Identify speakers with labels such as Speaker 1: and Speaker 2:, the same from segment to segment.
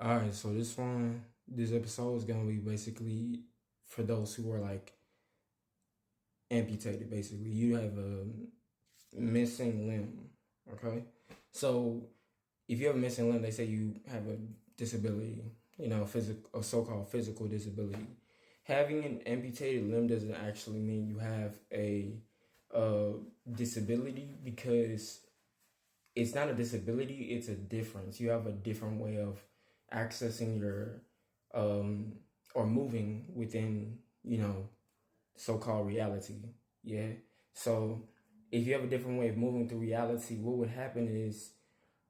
Speaker 1: All right, so this episode is gonna be basically for those who are like amputated. Basically, you have a missing limb. Okay, so if you have a missing limb, they say you have a disability. A so-called physical disability. Having an amputated limb doesn't actually mean you have a disability, because it's not a disability, it's a difference. You have a different way of accessing your or moving within, so-called reality. Yeah. So if you have a different way of moving through reality, what would happen is,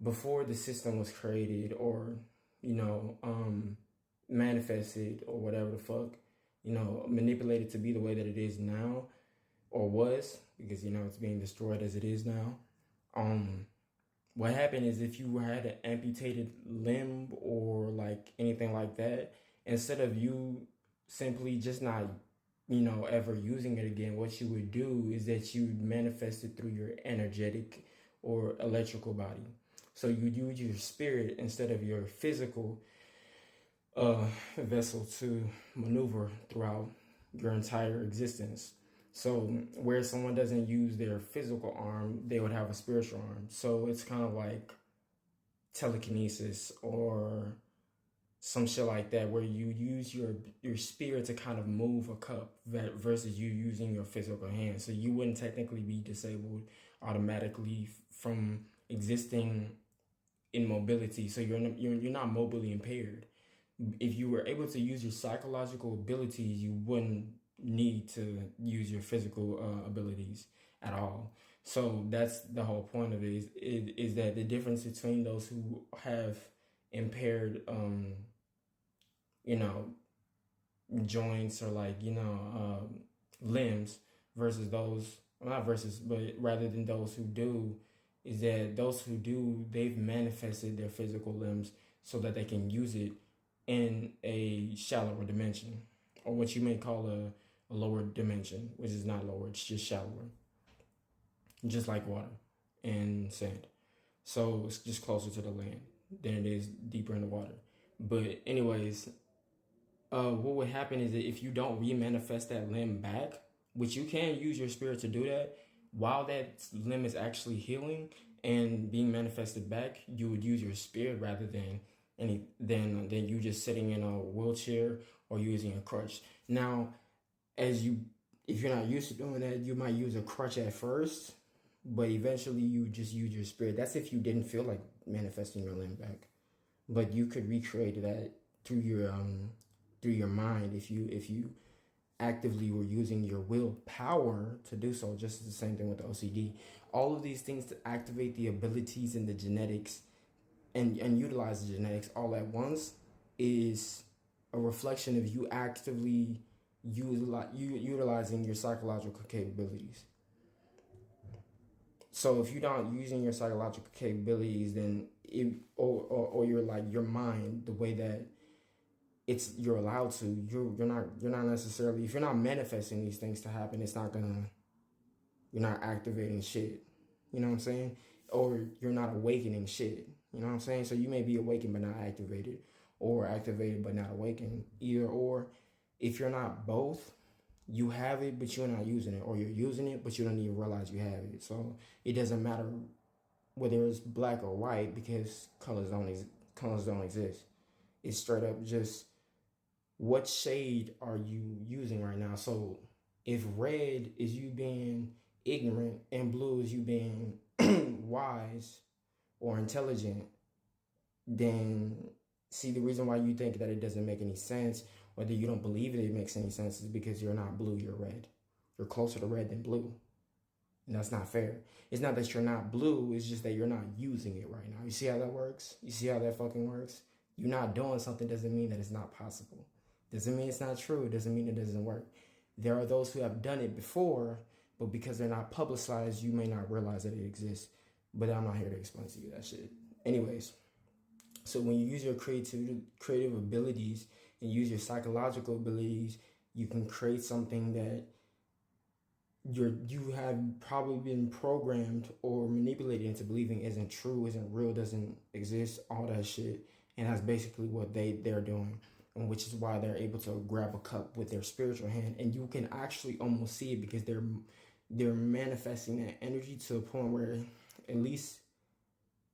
Speaker 1: before the system was created, or you know manifested, or whatever the fuck, manipulated to be the way that it is now, or was, because it's being destroyed as it is now. What happened is, if you had an amputated limb or like anything like that, instead of you simply just not, ever using it again, what you would do is that you would manifest it through your energetic or electrical body. So you use your spirit instead of your physical vessel to maneuver throughout your entire existence. So where someone doesn't use their physical arm, they would have a spiritual arm. So it's kind of like telekinesis or some shit like that, where you use your spirit to kind of move a cup versus you using your physical hand. So you wouldn't technically be disabled automatically from existing in mobility. So you're not mobilely impaired. If you were able to use your psychological abilities, you wouldn't need to use your physical abilities at all. So that's the whole point of it is that the difference between those who have impaired you know joints, or like limbs, versus those, well, not versus, but rather than those who do, is that those who do, they've manifested their physical limbs so that they can use it in a shallower dimension, or what you may call a lower dimension, which is not lower, it's just shallower, just like water and sand. So it's just closer to the land than it is deeper in the water. But anyways, what would happen is that if you don't remanifest that limb back, which you can use your spirit to do that, while that limb is actually healing and being manifested back, you would use your spirit rather than than you just sitting in a wheelchair or using a crutch. Now, if you're not used to doing that, you might use a crutch at first, but eventually you just use your spirit. That's if you didn't feel like manifesting your limb back, but you could recreate that through your mind if you actively were using your willpower to do so. Just the same thing with the OCD. All of these things to activate the abilities and the genetics, and utilize the genetics all at once, is a reflection of you actively utilizing your psychological capabilities. So if you're not using your psychological capabilities, then or you're like your mind, the way that you're allowed to, you're not necessarily, if you're not manifesting these things to happen, you're not activating shit. You know what I'm saying? Or you're not awakening shit. You know what I'm saying? So you may be awakened but not activated, or activated but not awakened. Either or. If you're not both, you have it but you're not using it, or you're using it but you don't even realize you have it. So it doesn't matter whether it's black or white, because colors don't exist. It's straight up just, what shade are you using right now? So if red is you being ignorant and blue is you being wise or intelligent, then see, the reason why you think that it doesn't make any sense, whether you don't believe that it makes any sense, is because you're not blue, you're red. You're closer to red than blue. And that's not fair. It's not that you're not blue, it's just that you're not using it right now. You see how that works? You see how that fucking works? You're not doing something doesn't mean that it's not possible. Doesn't mean it's not true. It doesn't mean it doesn't work. There are those who have done it before, but because they're not publicized, you may not realize that it exists. But I'm not here to explain to you that shit. Anyways, so when you use your creative abilities and use your psychological abilities, you can create something that you have probably been programmed or manipulated into believing isn't true, isn't real, doesn't exist, all that shit. And that's basically what they're doing, and which is why they're able to grab a cup with their spiritual hand, and you can actually almost see it because they're manifesting that energy to a point where at least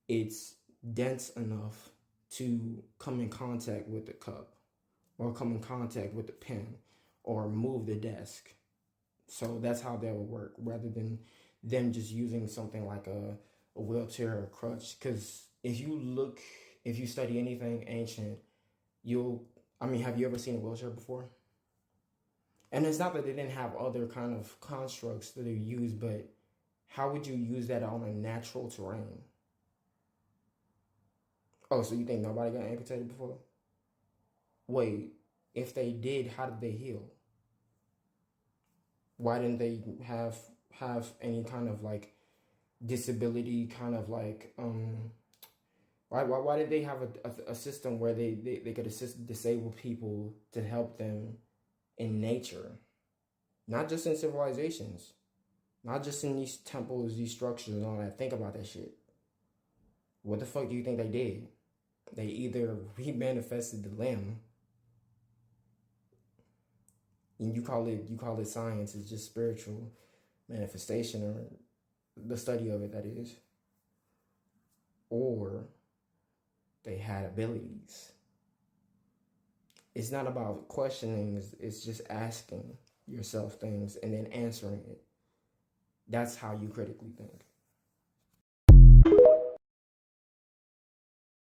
Speaker 1: it's dense enough to come in contact with the cup or come in contact with the pen or move the desk. So that's how that would work, rather than them just using something like a wheelchair or a crutch. Because if you study anything ancient, have you ever seen a wheelchair before? And it's not that they didn't have other kind of constructs that they use, but how would you use that on a natural terrain? Oh, so you think nobody got amputated before? Wait, if they did, how did they heal? Why didn't they have any kind of like disability, kind of like why did they have a system where they could assist disabled people to help them in nature, not just in civilizations, not just in these temples, these structures and all that? Think about that shit. What the fuck do you think they did? They either remanifested the limb, and you call it science. It's just spiritual manifestation, or the study of it, that is. Or they had abilities. It's not about questioning, it's just asking yourself things and then answering it. That's how you critically think.